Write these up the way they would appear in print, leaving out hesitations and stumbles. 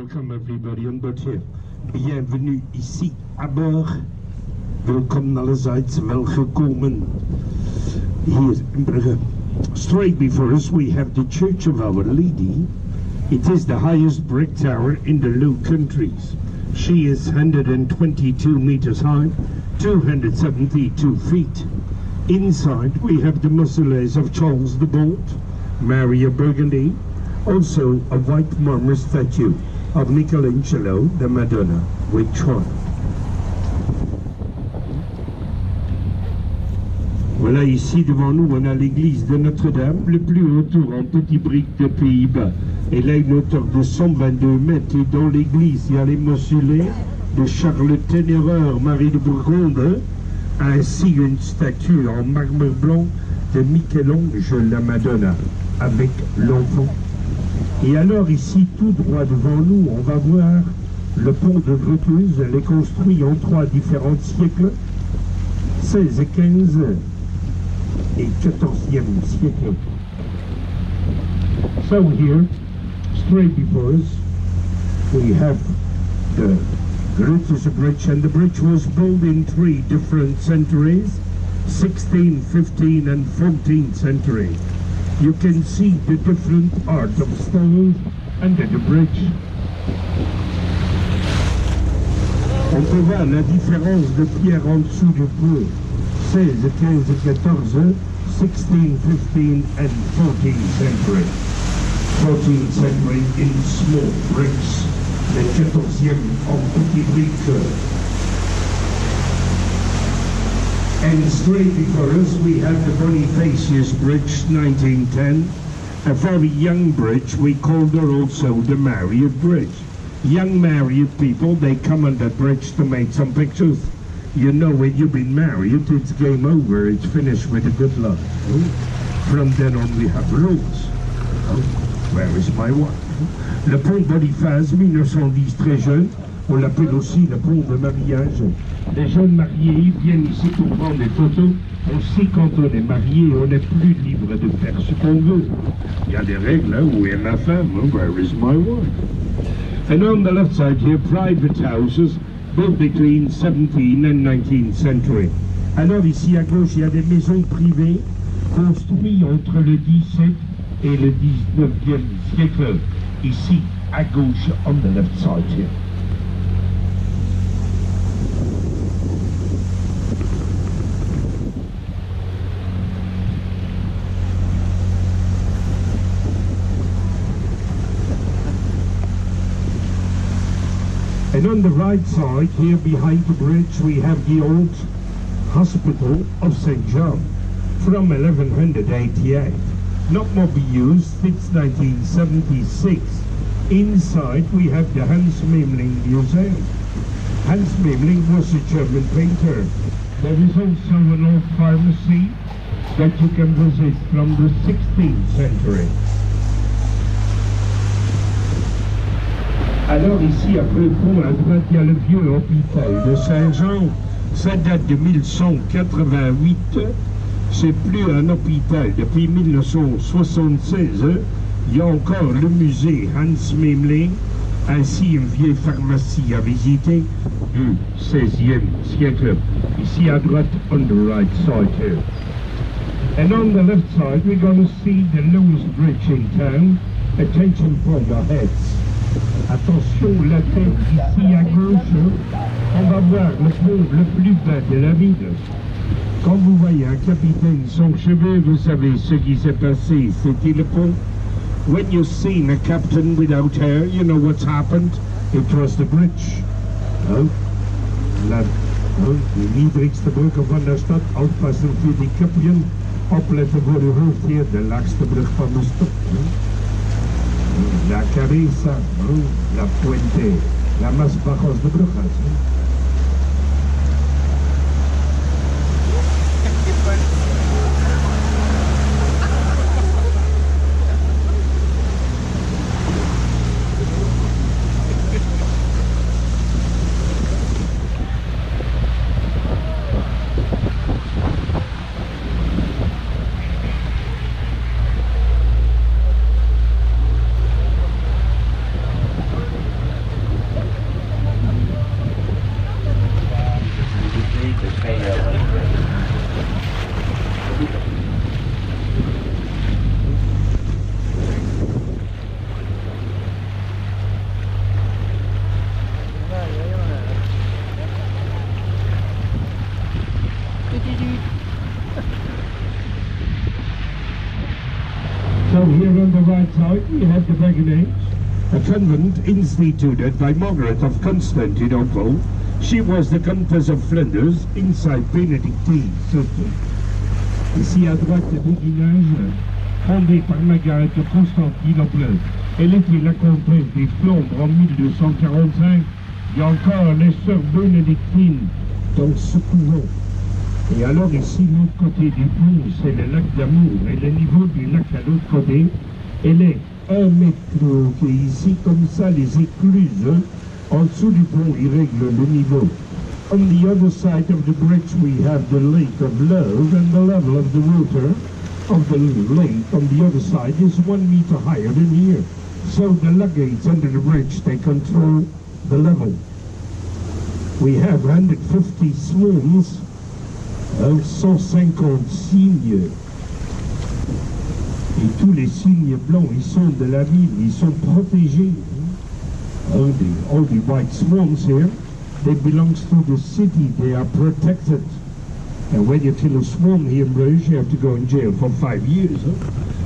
welcome everybody on board here. Bienvenue ici à bord. Welkom allerseits, welgekomen hier in Brugge. Straight before us we have the Church of Our Lady. It is the highest brick tower in the Low Countries. She is 122 meters high, 272 feet. Inside we have the mausoleus of Charles the Bold, Mary of Burgundy, also a white marble statue of Michelangelo, the Madonna, with triumph. Voilà, ici devant nous, on a l'église de Notre-Dame, le plus haut tour en petit brique de Pays-Bas. Elle a une hauteur de 122 mètres et dans l'église, il y a les mausolées de Charles Ténéraire, Marie de Bourgogne, ainsi une statue en marbre blanc de Michel-Ange, la Madonna, avec l'enfant. Et alors ici, tout droit devant nous, on va voir le pont de Vretuse. Elle est construite en 3 différents siècles, 16 et 15 et 14e siècle. So here, straight before us, we have the Vretuse Bridge, and the bridge was built in 3 different centuries, 16th, 15th and 14th century. You can see the different art of stone under the bridge. On peut voir la différence de pierre en dessous du pont. 16, 15 et 14, 16, 15 and 14th century. 14th century in small bricks. Le 14e en petits briques. And straight before us we have the Bonifacius Bridge, 1910, a very young bridge. We called her also the Marriott Bridge. Young married people, they come on that bridge to make some pictures. You know, when you've been married, it's game over, it's finished with a good life. From then on we have rules. Where is my wife? Le pont Boniface, 1910, très jeune. On l'appelle aussi le pont de mariage. Les jeunes mariés viennent ici pour prendre des photos. On sait quand on est marié, on n'est plus libre de faire ce qu'on veut. Il y a des règles, hein, où est ma femme? Where is my wife? And on the left side here, private houses built between 17th and 19th century. Alors ici à gauche, il y a des maisons privées construites entre le 17 et le 19e siècle. Ici à gauche, on the left side here. And on the right side, here behind the bridge, we have the old Hospital of St. John from 1188. Not more be used since 1976. Inside, we have the Hans Memling Museum. Hans Memling was a German painter. There is also an old pharmacy that you can visit from the 16th century. Alors ici, après le pont, à droite, il y a le vieux hôpital de Saint-Jean. Ça date de 1188. C'est plus un hôpital. Depuis 1976, il y a encore le musée Hans Memling, ainsi une vieille pharmacie à visiter du 16e siècle. Ici à droite, on the right side here. And on the left side, we're going to see the lowest bridge in town. Attention for your heads. Attention, la tête ici à gauche, on va voir le pont le plus bas de la ville. Quand vous voyez un capitaine sans cheveux, vous savez ce qui s'est passé, c'était le pont. When you see a captain without hair, you know what's happened? It was the bridge. De niedrigste bruggen van de stad, uitpassen voor die kapjen, opletten voor de hoofd hier, de laagste brug van de stad. La cabeza, la puente, la más bajos de Brujas. So here on the right side we have the Wagonage, a convent instituted by Margaret of Constantinople. She was the Countess of Flanders inside Benedictine. Ici à droite le Béguinage, fondé par Margaret de Constantinople. Elle était la comtesse des Flandres en 1245. Il y a encore les sœurs bénédictines dans ce couvent. Et alors ici, l'autre côté du pont, c'est le lac d'Amour. Et le niveau du lac à l'autre côté, elle est 1 mètre plus haut qu'ici, comme ça les écluses en dessous du pont, ils règlent le niveau. On the other side of the bridge we have the Lake of Love, and the level of the water of the lake on the other side is 1 meter higher than here. So the luggage under the bridge, they control the level. We have 150 swans, 150 cygnes. Et tous les cygnes blancs, ils sont de la ville, ils sont protégés. All the white swans here, they belong to the city, they are protected. And when you kill a swan here in Bruges, you have to go in jail for 5 years.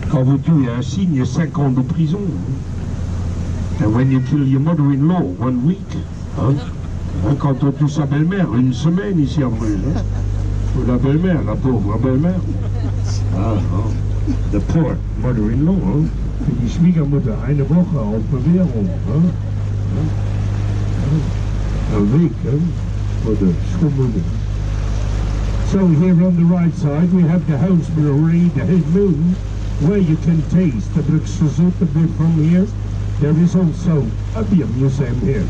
Quand vous tuez un cygne, 5 ans de prison. And when you kill your mother-in-law, 1 week. Quand on tue sa belle-mère, 1 semaine ici à Bruges. Ou la belle-mère, la pauvre belle-mère. The poor mother-in-law. Die Schwiegermutter, 1 Woche auf Bewährung. Een week voor de schoonmoeder. So here on the right side we have the house brewery, the Head Moon, where you can taste the Bruxelles a bit from here. There is also a beer museum here.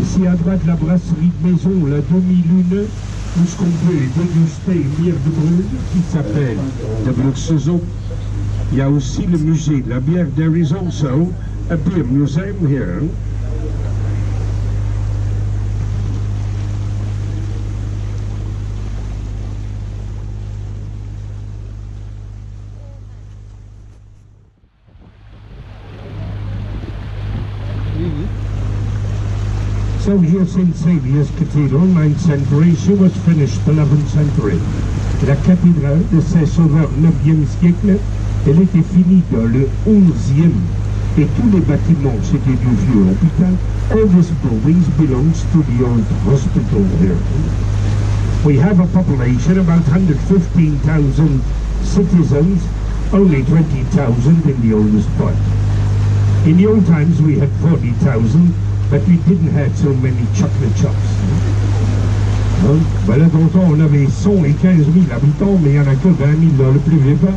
Ici à droite la brasserie de maison, la demi-lune, où ce qu'on peut déguster une bière de Bruges qui s'appelle the Bruxelles. Il y a aussi le musée de la bière. There is also a beer museum here. So here's St. Saviour's Cathedral, 9th century. She was finished 11th century. La cathédrale de Saint-Sauveur, 9e siècle, elle était finie dans le 11e. Et tous les bâtiments, c'était du vieux hôpital. All these buildings belongs to the old hospital here. We have a population about 115,000 citizens, only 20,000 in the oldest part. In the old times we had 40,000. But we didn't have so many chocolate shops. Ben là, dans le temps, on avait 115 000 habitants, mais il n'y en a que 20 000 dans le plus vieux part.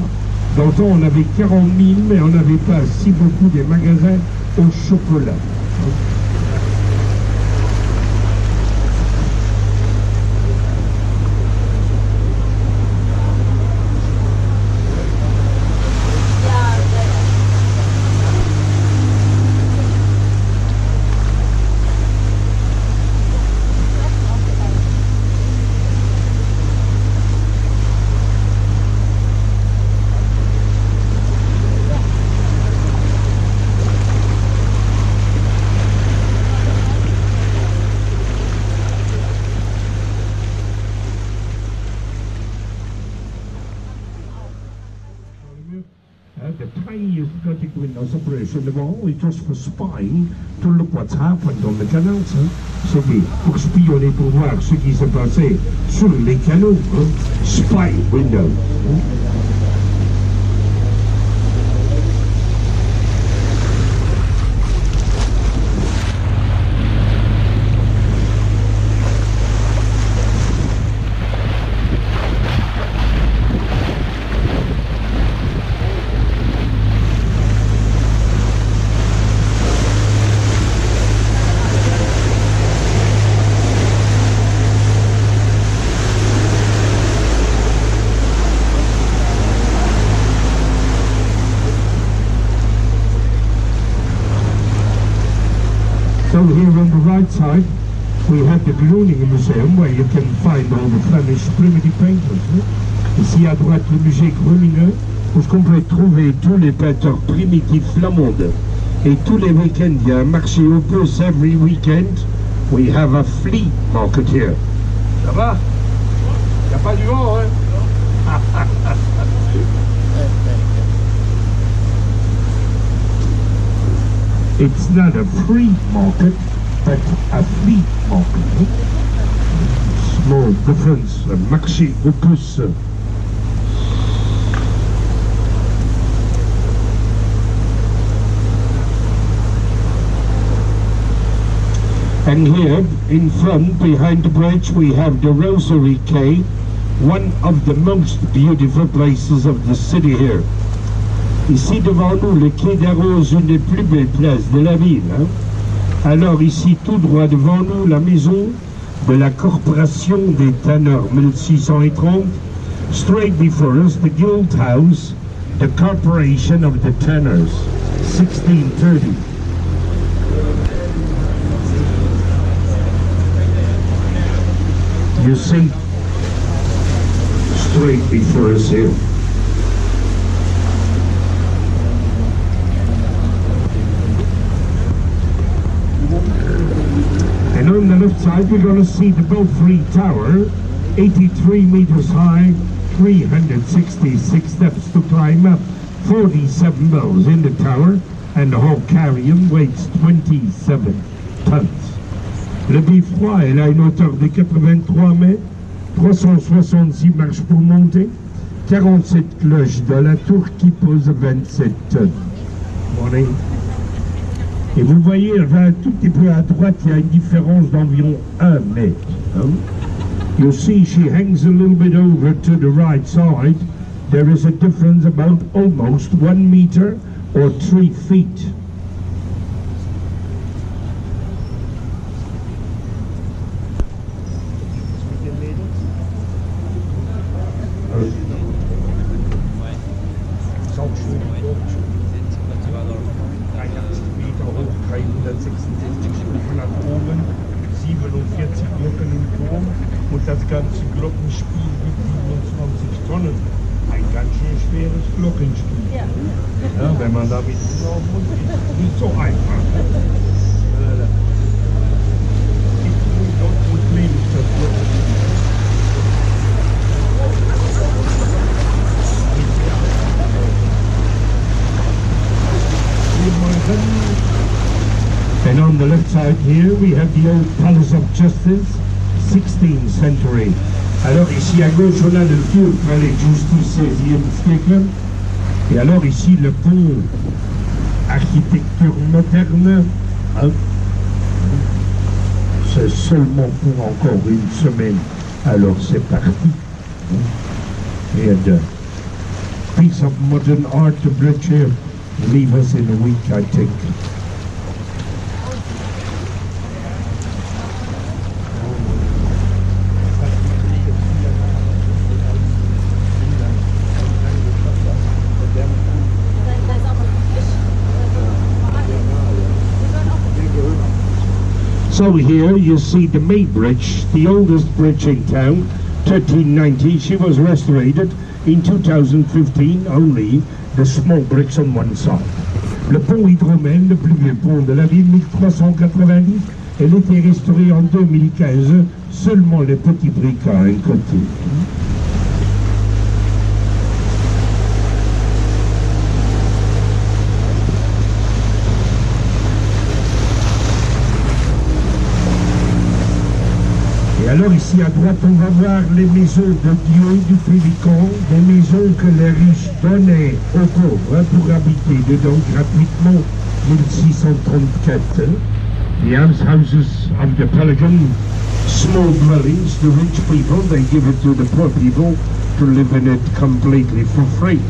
Dans le temps, on avait 40 000, mais on n'avait pas si beaucoup de magasins au chocolat. The tiniest gothic windows operation of all, it was for spying to look what's happened on the canals. C'était pour spionner, pour voir ce qui se passait sur les canaux. Spy windows. So here on the right side, we have the Groningen Museum where you can find all the Flemish primitive painters. Ici à droite, le musée Groningen, où on peut trouver tous les peinteurs primitifs flamands. Et tous les week-ends, il y a un marché aux puces. Every weekend, we have a flea market here. Ça va? Il n'y a pas du vent, hein? It's not a free market, but a flea market. Small difference, a marché opus. And here, in front, behind the bridge, we have the Rosary Quay, one of the most beautiful places of the city here. Ici, devant nous, le quai d'Arros, une des plus belles places de la ville. Hein? Alors, ici, tout droit devant nous, la maison de la Corporation des Tanneurs, 1630. Straight before us, the Guild House, the Corporation of the Tanners, 1630. You see, straight before us here. And on the left side, we're going to see the Belfry Tower, 83 meters high, 366 steps to climb up, 47 bells in the tower, and the whole carrion weighs 27 tons. Le beffroi, elle a une hauteur de 83 mètres, 366 marches pour monter, 47 cloches dans la tour qui pose 27 tonnes. Morning. Et vous voyez, un tout petit peu à droite, il y a une différence d'environ 1 mètre. Hein? You see, she hangs a little bit over to the right side. There is a difference about almost 1 meter or 3 feet. Und das ganze Glockenspiel mit 27 Tonnen. Ein ganz schön schweres Glockenspiel. Ja. Ja, wenn man damit laufen muss, ist es nicht so einfach. And on the left side here, we have the old Palace of Justice, 16th century. Alors ici à gauche, on a le vieux palais de justice 16e siècle. Et alors ici, le pont, architecture moderne. Hein? C'est seulement pour encore une semaine. Alors c'est parti. And a piece of modern art, the bridge here, leave us in a week, I think. So here you see the May Bridge, the oldest bridge in town, 1390. She was restored in 2015, only the small bricks on one side. Le pont hydromel, le plus vieux pont de la ville, 1390, elle était restaurée en 2015, seulement les petits briques à un côté. Alors ici à droite, on va voir les maisons de Dieu du Pélican, des maisons que les riches donnaient aux pauvres pour habiter dedans gratuitement, 1634. The houses of the Pelican, small dwellings, the rich people, they give it to the poor people to live in it completely for free,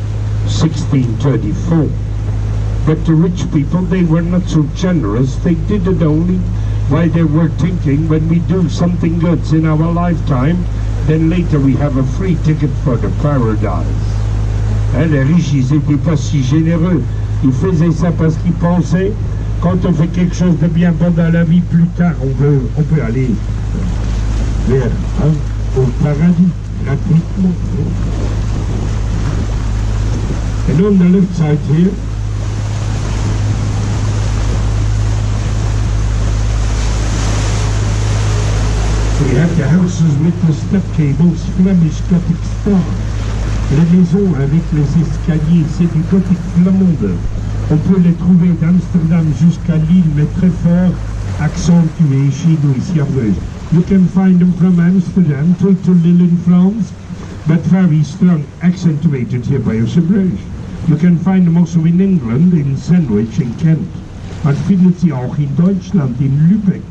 1634. But the rich people, they were not so generous, they did it only while they were thinking, when we do something good in our lifetime, then later we have a free ticket for the paradise. Hein, les riches, ils n'étaient pas si généreux. Ils faisaient ça parce qu'ils pensaient, quand on fait quelque chose de bien pendant la vie, plus tard, on peut aller vers au paradis, gratuitement. And on the left side here, we have the houses with the step cables, Flemish Gothic style. Les maisons avec les escaliers, c'est du gothique flamande. On peut les trouver d'Amsterdam jusqu'à Lille, mais très fort accentués chez nous ici à Bruges. You can find them from Amsterdam to Lille in France, but very strong, accentuated here by us in Bruges. You can find them also in England, in Sandwich, in Kent. Man findet sie auch in Deutschland, in Lübeck.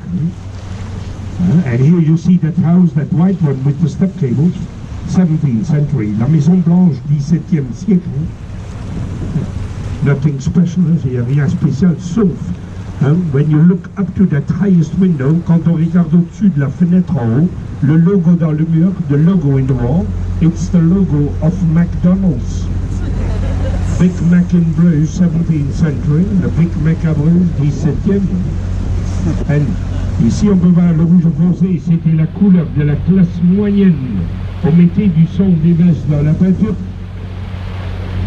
And here you see that house, that white one with the step cables, 17th century, La Maison Blanche, 17e siècle. Nothing special, il n'y a rien spécial, sauf when you look up to that highest window, quand on regarde au-dessus de la fenêtre en haut, le logo dans le mur, the logo in the wall, it's the logo of McDonald's. Big Mac in Bruges, 17th century, le Big Mac à Bruges, 17e. And ici on peut voir le rouge foncé, c'était la couleur de la classe moyenne. On mettait du son des baisses dans la peinture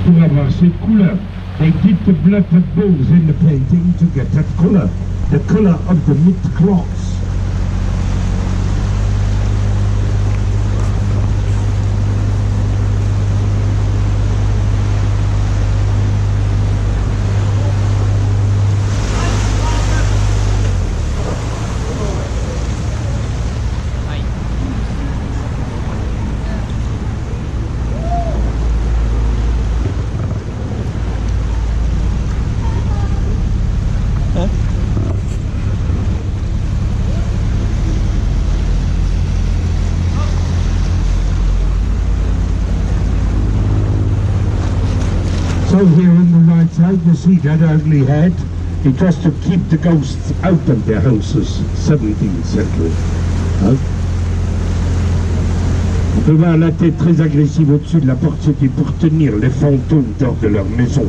pour avoir cette couleur. They did the blood of bulls in the painting to get that color, the color of the mid-class. So here on the right side you see that ugly head. It was to keep the ghosts out of their houses, 17th century. On peut voir la tête très agressive au-dessus de la porte, c'était pour tenir les fantômes hors de leur maison.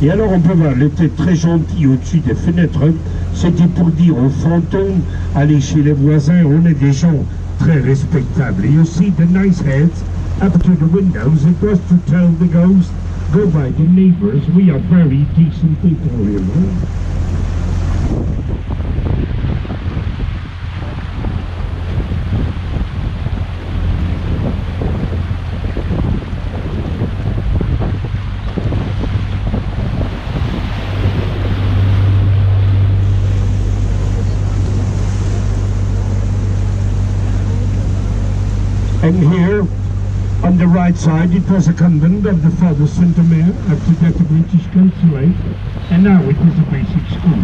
Et alors on peut voir les têtes très gentilles au-dessus des fenêtres, c'était pour dire aux fantômes, allez chez les voisins, on est des gens très respectables. You see the nice heads up to the windows, it was to tell the ghosts, go by the neighbors, we are very decent people, you know. And here, on the right side, it was a convent of the Father Saint-Omer, after that a British consulate, and now it is a basic school.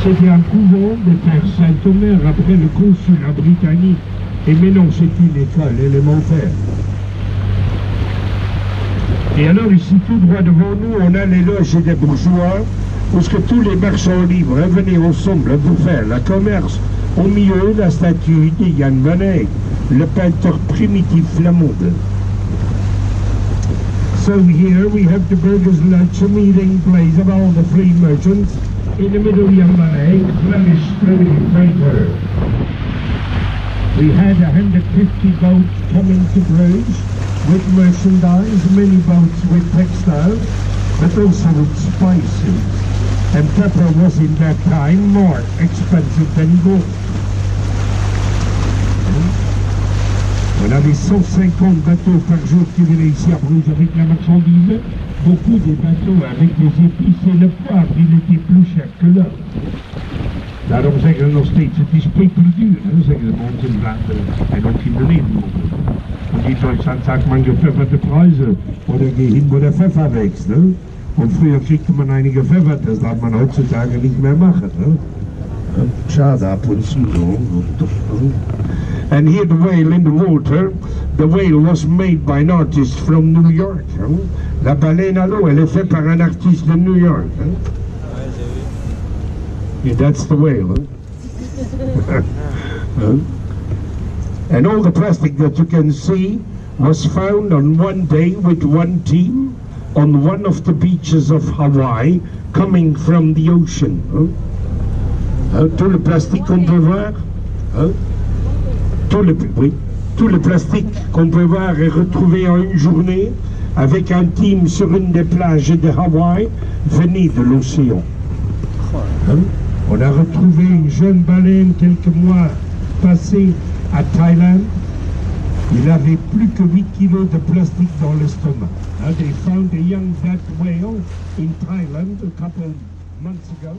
C'était un couvent de Frères Saint-Omer après le consulat britannique, et maintenant c'est une école élémentaire. Et alors ici, tout droit devant nous, on a les loges des bourgeois, parce que tous les marchands libres venaient ensemble pour faire le commerce. Au milieu, la statue de Jan van Eyck, le peintre primitif flamand. So here we have the Burgers' Lunch, a meeting place of all the free merchants. In the middle, Jan van Eyck, Flemish primitive painter. We had 150 boats coming to Bruges with merchandise, many boats with textiles, but also with spices. And pepper was in that time more expensive than gold. On avait 150 bateaux par jour qui venaient ici à Bruges avec la marchandise. Beaucoup des bateaux avec des épices et le poivre, il était plus cher que l'or. Daarom zeggen we nog steeds, het is peperduur, zeggen de mensen in Vlaanderen en ook in de Nederlanden. Und in Deutschland sagt man gepfefferte Preise oder geh hin, wo der Pfeffer wächst. Ne? Und früher kriegte man eine gepfeffert, das darf man heutzutage nicht mehr machen. Ne? Schade ab und zu. And here the whale in the water, the whale was made by an artist from New York. La baleine à l'eau, elle est faite par un artiste de New York. Yeah, that's the whale. And all the plastic that you can see was found on one day with one team on one of the beaches of Hawaii coming from the ocean. Tout le plastique qu'on peut voir, tout le plastique qu'on peut voir est retrouvé en une journée avec un team sur une des plages de Hawaï venu de l'océan. On a retrouvé une jeune baleine quelques mois passés à Thaïlande. Il avait plus que 8 kilos de plastique dans l'estomac. They found a young dead whale in Thailand a couple months ago.